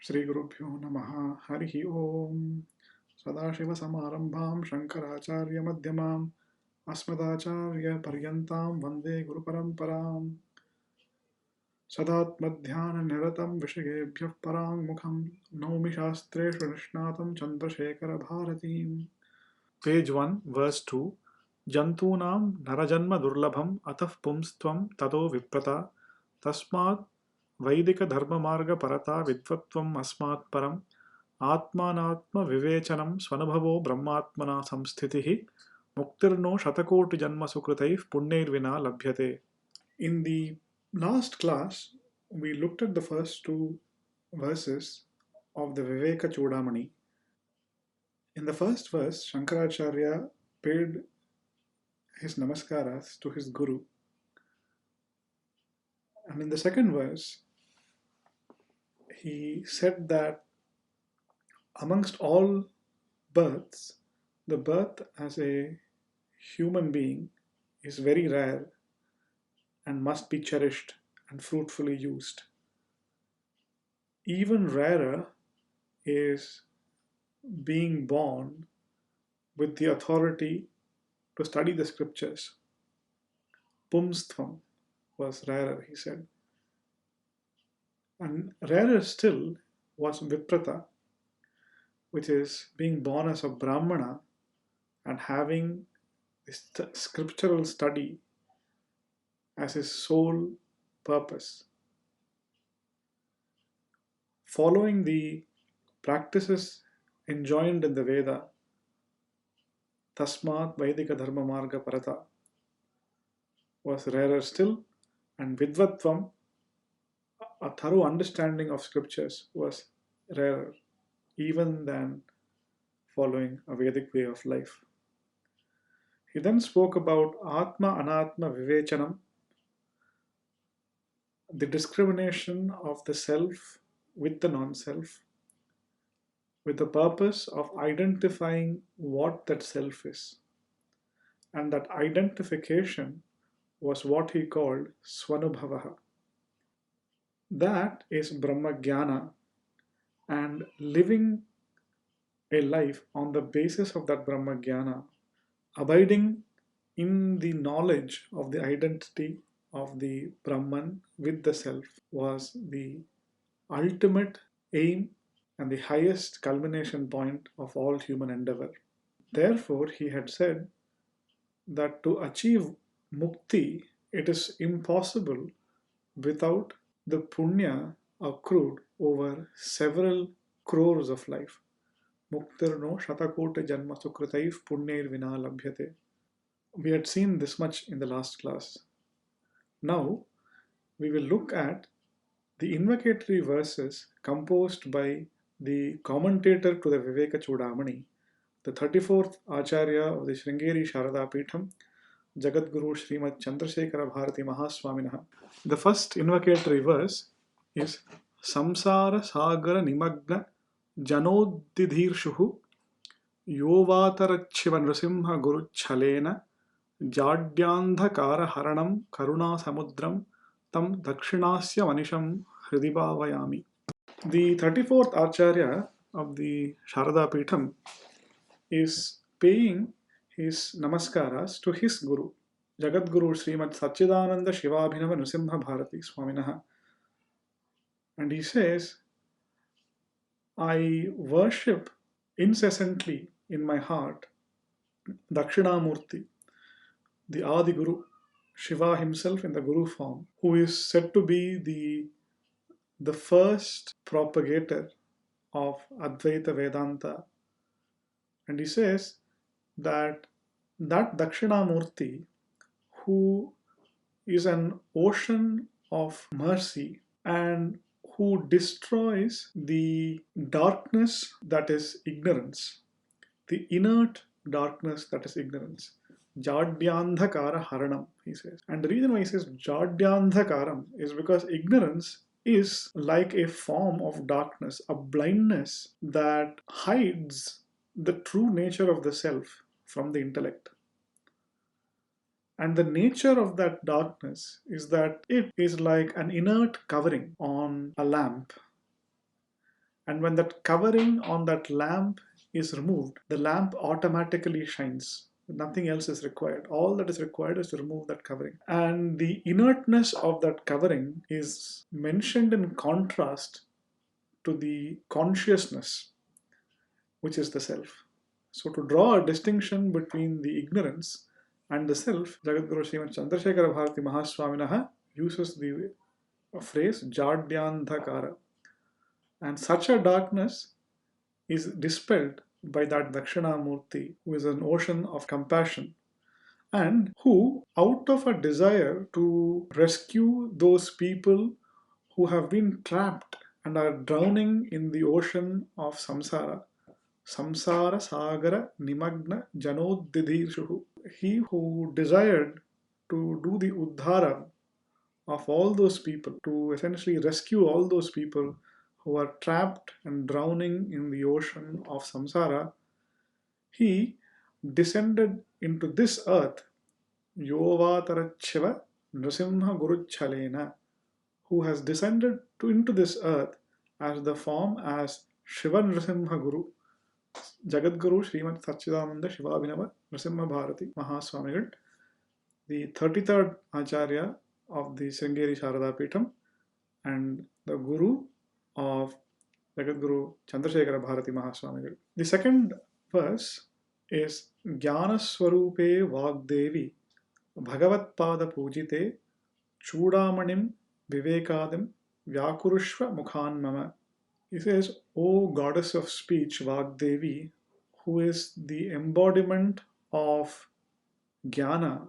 Sri Gurubhyo Namaha Harihi Om Sadashivasamarambham Shankaracharya Madhyamam Asmadacharya Paryantam Vande Guru Paramparam Sadatmadhyana Niratam Vishayebhyah Parang Mukham Naumi Shastreshu Nishnatam Chandrashekhara Bharatim. Page 1, verse 2. Jantunam narajanma durlabham atah pumstvam tato viprata tasmat vaidika dharma marga parata vidvatvam asmat param atmanatma vivechanam svanubhavo brahmatmana samsthitihi muktirno shatakoti janma sukritaiv punnair vina labhyate. In the last class, we looked at the first two verses of the Vivekachudamani. In the first verse, Shankaracharya paid his namaskaras to his guru. And in the second verse, he said that amongst all births, the birth as a human being is very rare and must be cherished and fruitfully used. Even rarer is being born with the authority to study the scriptures. Pumstvam was rarer, he said. And rarer still was Viprata, which is being born as a Brahmana and having this scriptural study as his sole purpose. Following the practices enjoined in the Veda, Tasmat Vaidika Dharma Marga Parata, was rarer still, and Vidvatvam, a thorough understanding of scriptures, was rarer even than following a Vedic way of life. He then spoke about Atma Anatma Vivechanam, the discrimination of the self with the non-self, with the purpose of identifying what that self is. And that identification was what he called Svanubhavaha. That is Brahmagyana, and living a life on the basis of that Brahmagyana, abiding in the knowledge of the identity of the Brahman with the self, was the ultimate aim and the highest culmination point of all human endeavor. Therefore, he had said that to achieve mukti, it is impossible without the punya accrued over several crores of life. Muktirno shatakota janma sukritaiv punyair vina labhyate. We had seen this much in the last class. Now, we will look at the invocatory verses composed by the commentator to the Vivekachudamani, the 34th Acharya of the Sringeri Sharada Peetham, Jagadguru Srimad Chandrashekhara Bharati Mahaswaminah. The first invocatory verse is Samsara Sagara Nimagna Janodidhirshuhu Yovatarachiva Nrasimha Guru Chalena Jadyandhakara Haranam Karuna Samudram Tam Dakshinasya Manisham Hridibhavayami. The 34th Acharya of the Sharada Peetham is paying his namaskaras to his guru, Jagadguru Srimad Satchidananda Shivabhinava Nrsimha Bharati Swaminaha. And he says, I worship incessantly in my heart Dakshinamurti, the Adi Guru, Shiva himself in the Guru form, who is said to be the first propagator of Advaita Vedanta. And he says that Dakshinamurti, who is an ocean of mercy and who destroys the darkness that is ignorance, the inert darkness that is ignorance. Jadyandhakara haranam, he says. And the reason why he says Jadyandhakaram is because ignorance is like a form of darkness, a blindness that hides the true nature of the self from the intellect. And the nature of that darkness is that it is like an inert covering on a lamp. And when that covering on that lamp is removed, the lamp automatically shines. Nothing else is required. All that is required is to remove that covering. And the inertness of that covering is mentioned in contrast to the consciousness, which is the self. So, to draw a distinction between the ignorance and the self, Jagadguru Srimad Chandrashekhara Bharati Mahaswaminah uses the phrase Jadyanthakara. And such a darkness is dispelled by that Dakshinamurti, who is an ocean of compassion and who, out of a desire to rescue those people who have been trapped and are drowning in the ocean of samsara, samsara sagara nimagna janodidhirshu, he who desired to do the uddhara of all those people, to essentially rescue all those people who are trapped and drowning in the ocean of samsara, he descended into this earth, Yovatarachiva Nrsimha Guru Chalena, who has descended into this earth as the form as Shiva Nrsimha Guru, Jagadguru Srimad Satchidananda Shivabhinava Nrsimha Bharati Mahaswamigal, the 33rd Acharya of the Sringeri Sharada Peetham and the Guru of Jagadguru Chandrashekhara Bharati Mahaswamigal. The second verse is Jnana Swarupe Vagdevi Bhagavatpada Pujite Chudamanim Vivekadim Vyakurushva Mukhan Mama. He says, O goddess of speech, Vagdevi, who is the embodiment of Jnana,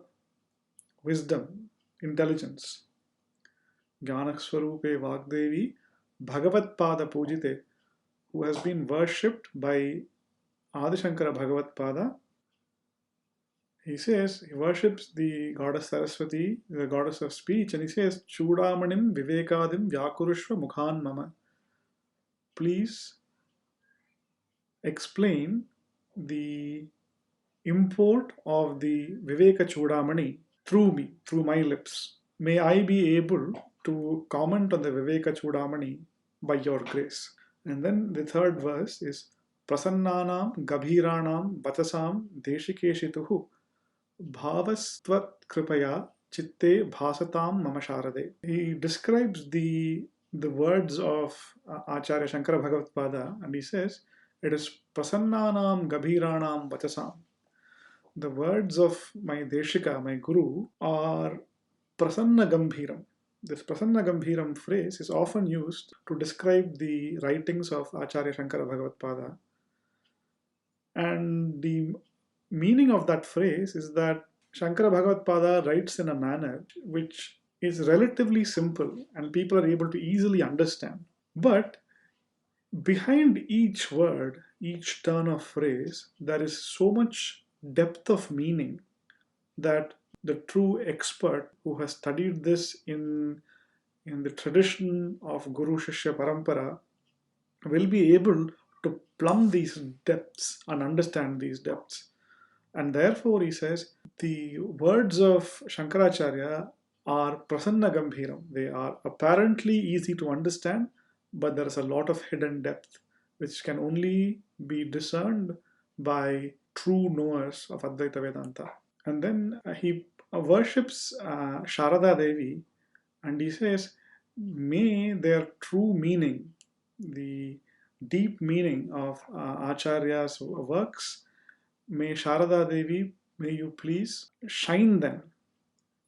wisdom, intelligence. Jnana Swarupe Vagdevi Bhagavatpada Pujite, who has been worshipped by Adi Shankara Bhagavatpada. He says he worships the goddess Saraswati, the goddess of speech, and he says, Chudamanim Vivekadim Vyakurushva Mukhan Mama. Please explain the import of the Vivekachudamani through me, through my lips. May I be able to comment on the Vivekachudamani by your grace. And then the third verse is Prasannanam Gabhiranam Vatasam Deshikeshituhu Bhavastvat Kripaya Chitte Bhasatam Mama Sharade. He describes the words of Acharya Shankara Bhagavatpada and he says, it is Prasannanam Gabhiranam Vatasam. The words of my Deshika, my Guru, are Prasanna Gambhiram. This Prasanna Gambhiram phrase is often used to describe the writings of Acharya Shankara Bhagavatpada. And the meaning of that phrase is that Shankara Bhagavatpada writes in a manner which is relatively simple and people are able to easily understand. But behind each word, each turn of phrase, there is so much depth of meaning that the true expert who has studied this in the tradition of Guru Shishya Parampara will be able to plumb these depths and understand these depths. And therefore, he says, the words of Shankaracharya are Prasanna Gambhiram. They are apparently easy to understand, but there is a lot of hidden depth which can only be discerned by true knowers of Advaita Vedanta. And then he worships Sharada Devi and he says, may their true meaning, the deep meaning of Acharya's works, may Sharada Devi, may you please shine them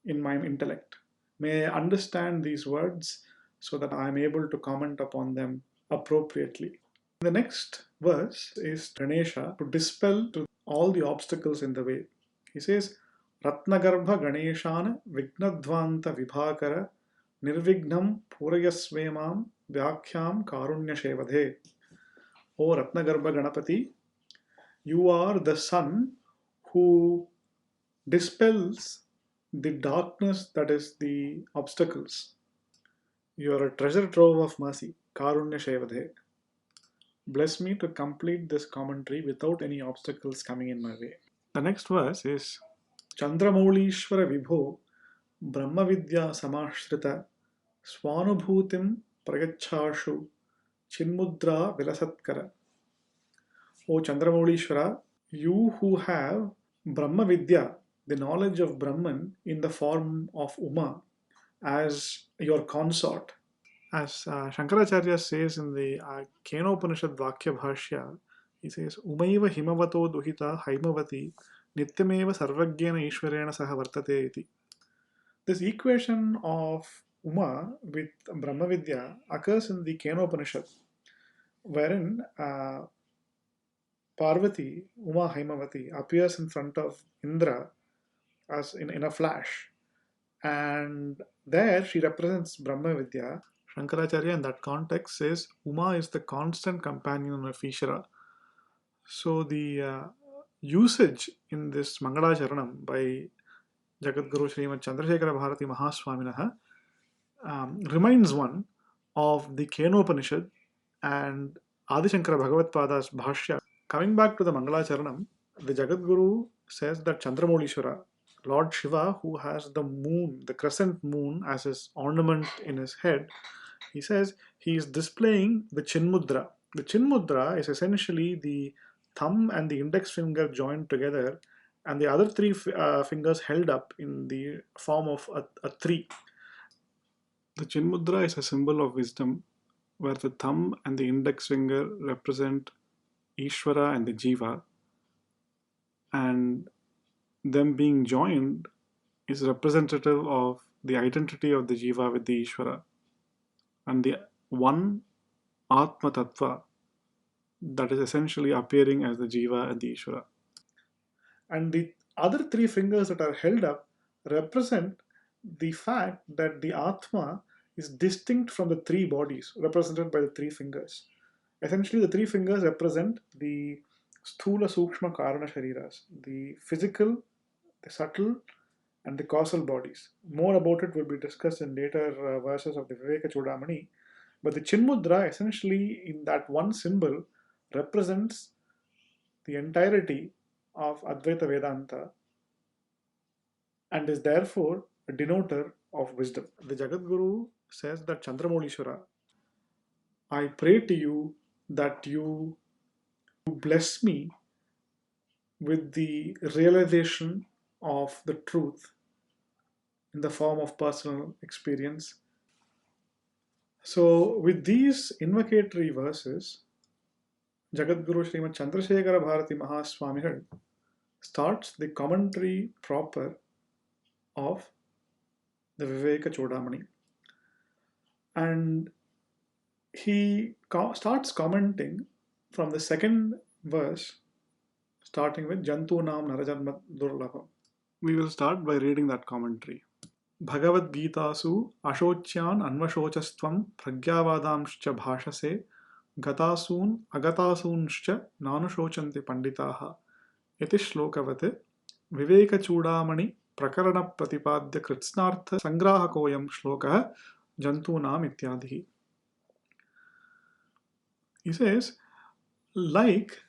in my intellect. May I understand these words so that I am able to comment upon them appropriately. The next verse is Ganesha to dispel all the obstacles in the way. He says, Ratnagarbha Ganeshana Vignadvanta Vibhakara Nirvignam Purayasvemam Vyakhyam Karunya Shevadhe. O Ratnagarbha Ganapati, you are the sun who dispels the darkness that is the obstacles. You are a treasure trove of mercy, Karunya Shevadhe. Bless me to complete this commentary without any obstacles coming in my way. The next verse is Chandramaulishvara Vibho Brahmavidya Samashrita Swanubhutim Prayachashu Chinmudra Vilasatkara. O Chandramoulishwara, you who have Brahma Vidya, the knowledge of Brahman in the form of Uma as your consort. As Shankaracharya says in the Kenopanishad Vakya Bhashya, he says, Umaiva himavato duhita haimavati nityameva sarvajnana ishwarena saha vartate iti. This equation of Uma with Brahmavidya occurs in the Kenopanishad, wherein Parvati, Uma Haimavati, appears in front of Indra as in a flash. And there she represents Brahmavidya. Shankaracharya in that context says Uma is the constant companion of Ishvara. So the usage in this Mangalacharanam by Jagadguru Srimad Chandrashekhara Bharati Mahaswaminah reminds one of the Kenopanishad and Adi Shankara Bhagavatpada's Bhashya. Coming back to the Mangalacharanam, the Jagadguru says that Chandramoulishwara, Lord Shiva, who has the moon, the crescent moon, as his ornament in his head, he says he is displaying the Chinmudra. The Chinmudra is essentially the thumb and the index finger joined together, and the other three fingers held up in the form of a tree. The Chinmudra is a symbol of wisdom, where the thumb and the index finger represent Ishvara and the Jiva, and them being joined is representative of the identity of the Jiva with the Ishvara and the one Atma Tattva that is essentially appearing as the Jiva and the Ishvara. And the other three fingers that are held up represent the fact that the Atma is distinct from the three bodies represented by the three fingers. Essentially, the three fingers represent the Sthula Sukshma Karana Shariras, the physical, the subtle, and the causal bodies. More about it will be discussed in later verses of the Vivekachudamani. But the Chinmudra, essentially, in that one symbol, represents the entirety of Advaita Vedanta and is therefore a denoter of wisdom. The Jagadguru says that Chandramoulishwara, I pray to you that you bless me with the realization of the truth in the form of personal experience. So, with these invocatory verses, Jagadguru Srimad Chandrashekhara Bharati Mahaswamigal starts the commentary proper of the Vivekachudamani. And he starts commenting from the second verse, starting with Jantunam Narajan Durlabham. We will start by reading that commentary. Bhagavad Gitasu Ashocyan Anvashochastvam Pragyavadamscha Bhashase Gatasun Agatasunshcha Nanushocanti Panditaha Iti Shlokavate Vivekachudamani Prakarana Pratipadya Kritsnartha Sangrahakoyam Shlokaha Jantunam Ityadihi. He says, like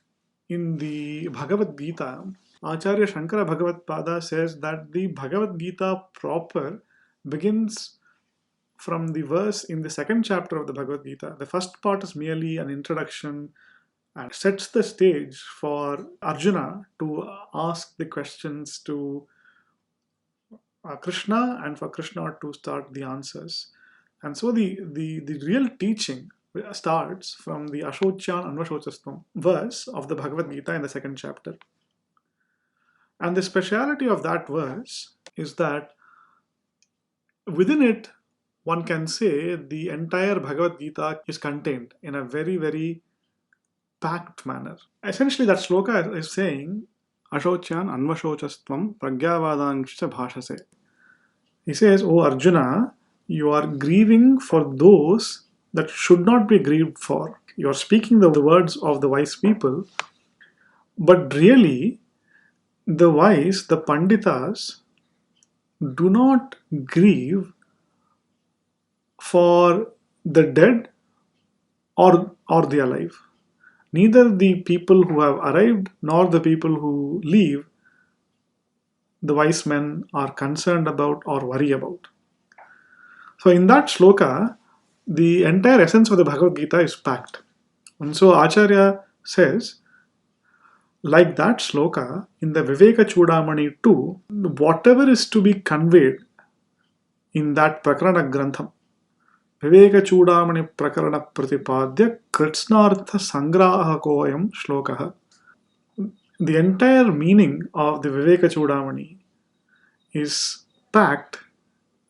in the Bhagavad Gita, Acharya Shankara Bhagavatpada says that the Bhagavad Gita proper begins from the verse in the second chapter of the Bhagavad Gita. The first part is merely an introduction and sets the stage for Arjuna to ask the questions to Krishna and for Krishna to start the answers. And so the real teaching starts from the Ashocyan Anvashochastvam verse of the Bhagavad Gita in the second chapter. And the speciality of that verse is that within it, one can say the entire Bhagavad Gita is contained in a very, very packed manner. Essentially, that shloka is saying, Ashocyan Anvashochastvam Pragyavadanscha Bhashase. He says, O Arjuna, you are grieving for those that should not be grieved for. You are speaking the words of the wise people, but really, the wise, the Panditas, do not grieve for the dead or the alive. Neither the people who have arrived nor the people who leave, the wise men are concerned about or worry about. So in that shloka, The entire essence of the Bhagavad Gita is packed. And so Acharya says, like that sloka in the Vivekachudamani too, whatever is to be conveyed in that Prakarana Grantham, Vivekachudamani Prakarana Pratipadya Kritsnartha Sangraha Koyam Shlokaha. The entire meaning of the Vivekachudamani is packed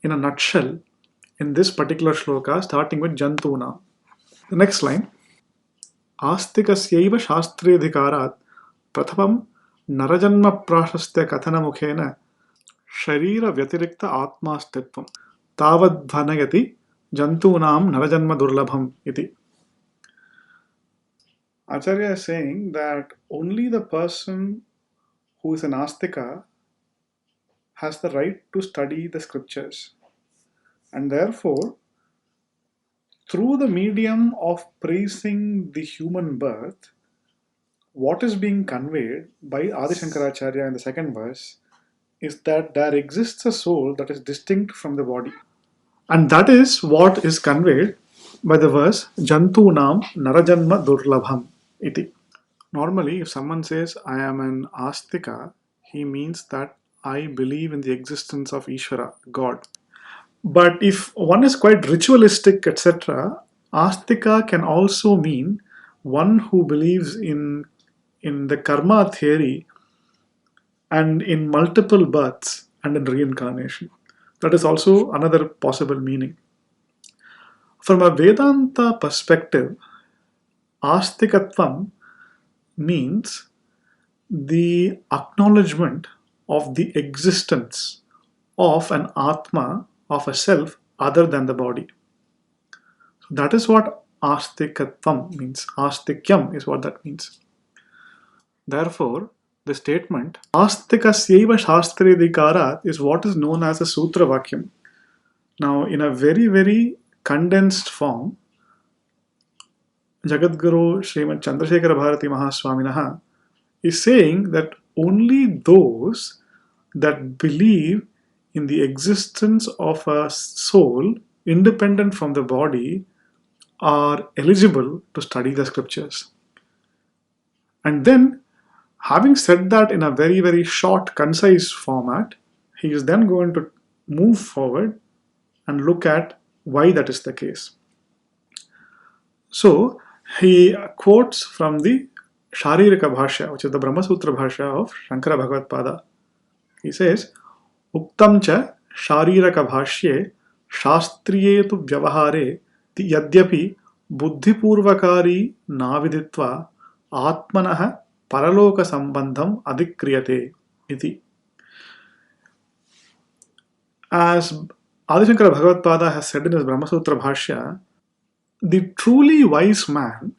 in a nutshell in this particular shloka, starting with Jantuna. The next line, Astikasyaiva Shastridhikarat Prathapam Narajanma Prashastya Kathana Mukhena Sharira Vyatirikta Atmastitvam Tavad Bhanayati Jantunam Narajanma Durlabham iti. Acharya is saying that only the person who is an astika has the right to study the scriptures, and therefore through the medium of praising the human birth, what is being conveyed by Adi Shankaracharya in the second verse is that there exists a soul that is distinct from the body. And that is what is conveyed by the verse Jantunam Narajanma Durlabham iti. Normally, if someone says, I am an astika, he means that I believe in the existence of Ishvara, God. But if one is quite ritualistic, etc., astika can also mean one who believes in the karma theory and in multiple births and in reincarnation. That is also another possible meaning. From a Vedanta perspective, astikatvam means the acknowledgement of the existence of an atma, of a self other than the body. So that is what astikatvam means. Astikyam is what that means. Therefore, the statement Astikasyaiva Shastridhikarat is what is known as a Sutra Vakyam. Now, in a very, very condensed form, Jagadguru Srimad Chandrashekhara Bharati Mahaswaminah is saying that only those that believe in the existence of a soul independent from the body are eligible to study the scriptures. And then, having said that in a very, very short, concise format, he is then going to move forward and look at why that is the case. So, he quotes from the Sharirika Bhashya, which is the Brahma Sutra Bhashya of Shankara Bhagavatpada. He says, Uktam cha Sharirika Bhashye Shastriye tu Vyavahare Yadyapi Buddhipurvakari Naviditva Atmanaha Paraloka Sambandham Adikriyate iti. As Adi Shankara Bhagavatpada has said in his Brahma Sutra Bhashya, the truly wise man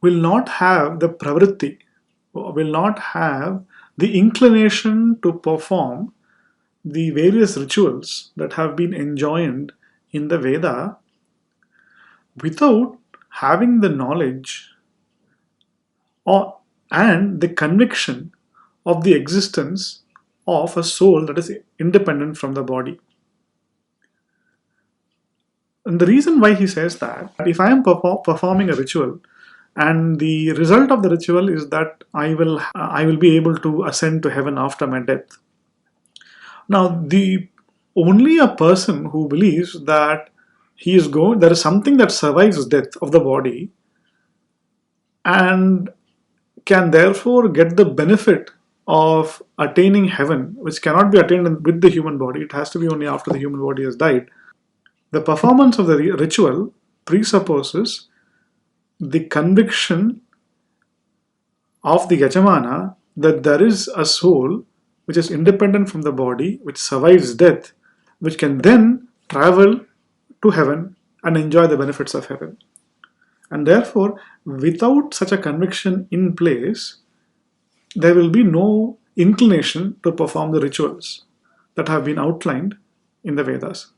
will not have the pravritti, will not have the inclination to perform the various rituals that have been enjoined in the Veda without having the knowledge and the conviction of the existence of a soul that is independent from the body. And the reason why he says that, if I am performing a ritual and the result of the ritual is that I will be able to ascend to heaven after my death. Now, only a person who believes that there is something that survives death of the body and can therefore get the benefit of attaining heaven, which cannot be attained with the human body. It has to be only after the human body has died. The performance of the ritual presupposes the conviction of the Yajamana that there is a soul which is independent from the body, which survives death, which can then travel to heaven and enjoy the benefits of heaven. And therefore, without such a conviction in place, there will be no inclination to perform the rituals that have been outlined in the Vedas.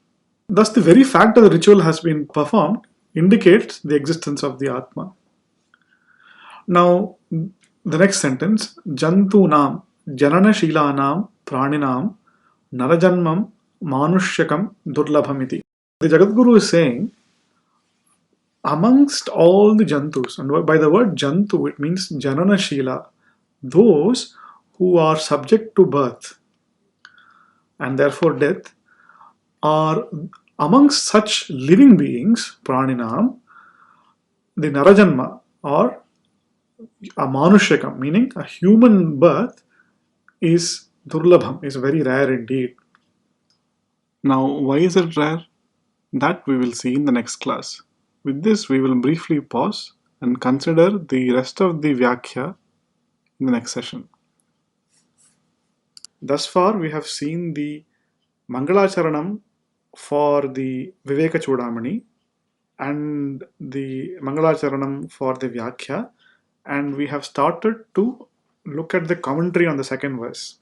Thus, the very fact that the ritual has been performed indicates the existence of the Atma. Now, the next sentence, Jantunam, Janana Shilanam, Praninam, Narajanmam, Manushyakam, Durlabhamiti. the Jagadguru is saying, amongst all the jantus, and by the word jantu, it means janana shila, those who are subject to birth and therefore death, are amongst such living beings, praninam, the narajanma or a manushakam, meaning a human birth, is durlabham, is very rare indeed. Now, why is it rare? That we will see in the next class. With this, we will briefly pause and consider the rest of the Vyakhya in the next session. Thus far, we have seen the Mangalacharanam for the Vivekachudamani and the Mangalacharanam for the Vyakhya, and we have started to look at the commentary on the second verse.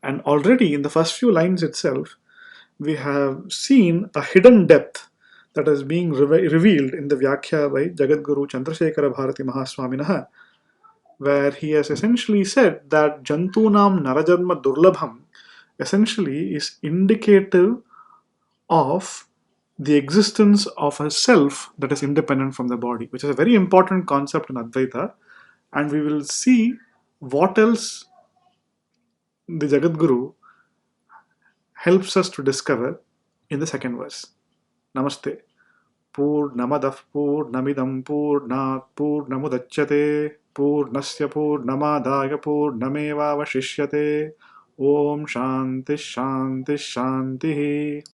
And already in the first few lines itself, we have seen a hidden depth that is being revealed in the Vyakhya by Jagadguru Chandrashekhara Bharati Mahaswaminah, where he has essentially said that Jantunam Narajanma Durlabham essentially is indicative of the existence of a self that is independent from the body, which is a very important concept in Advaita. And we will see what else the Jagadguru helps us to discover in the second verse. Namaste. पूर्णमदः पूर्णमिदं पूर्णात् पूर्णमुदच्यते पूर्णस्य पूर्णमादाय पूर्णमेवावशिष्यते. ॐ शान्तिः शान्तिः शान्तिः.